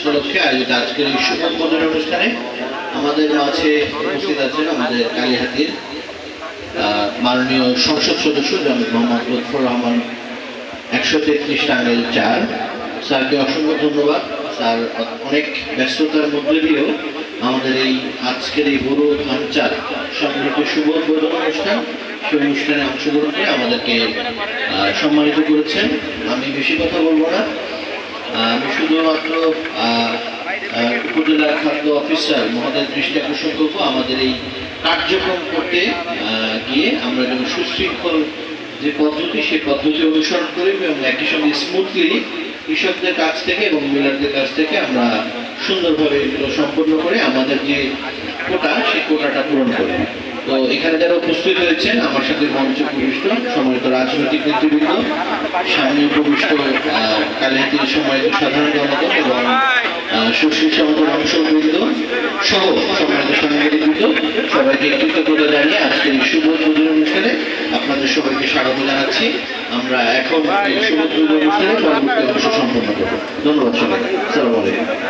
উপলক্ষে আয়োজিত আজকের এই শুভ উদ্বোধনী অনুষ্ঠানে আমাদের মাঝে উপস্থিত আছেন আমাদের কালীহাতির মাননীয় সংসদ সদস্য জনাব মোহাম্মদ লুৎফর রহমান 133 টাঙ্গাইল 4। স্যারকে অসংখ্য ধন্যবাদ। স্যার অনেক ব্যস্ততার মধ্যে দিয়েও আমাদের এই আজকের এই বড় ধান চাল সম্পর্কে শুভ উদ্বোধন অনুষ্ঠান সেই অনুষ্ঠানে অংশগ্রহণ করে আমাদেরকে সম্মানিত করেছেন। আমি বেশি কথা বলবো না, আমি শুধুমাত্র উপজেলা খাদ্য অফিসার মহোদয়ের দৃষ্টি আকর্ষণ করবো আমাদের এই কার্যক্রম করতে গিয়ে আমরা যেন সুশৃঙ্খল যে পদ্ধতি সেই পদ্ধতি অনুসরণ করি এবং একই সঙ্গে স্মুথলি কৃষকদের কাছ থেকে এবং মিলারদের কাছ থেকে আমরা সুন্দরভাবে এগুলো সম্পন্ন করে আমাদের যে কোটা সেই কোটাটা পূরণ করি। তো এখানে যারা উপস্থিত হয়েছেন আমার সাথে মঞ্চ উপবিষ্ট সম্মানিত রাজনৈতিক নেতৃবৃন্দ, সামনে উপবিষ্ট কালীহাতির সম্মানিত সাধারণ জনগণ এবং সুশীল সমাজের অংশবৃন্দ সহ সম্মানিত সাংবাদিকবৃন্দ, সবাইকে কৃতজ্ঞতা জানিয়ে আজকের এই শুভ উদ্বোধনী অনুষ্ঠানে আপনাদের সবাইকে স্বাগত জানাচ্ছি। আমরা এখন এই শুভ উদ্বোধনী অনুষ্ঠানে পরবর্তী অংশ সম্পন্ন করব। ধন্যবাদ সবাইকে। আসসালামু আলাইকুম।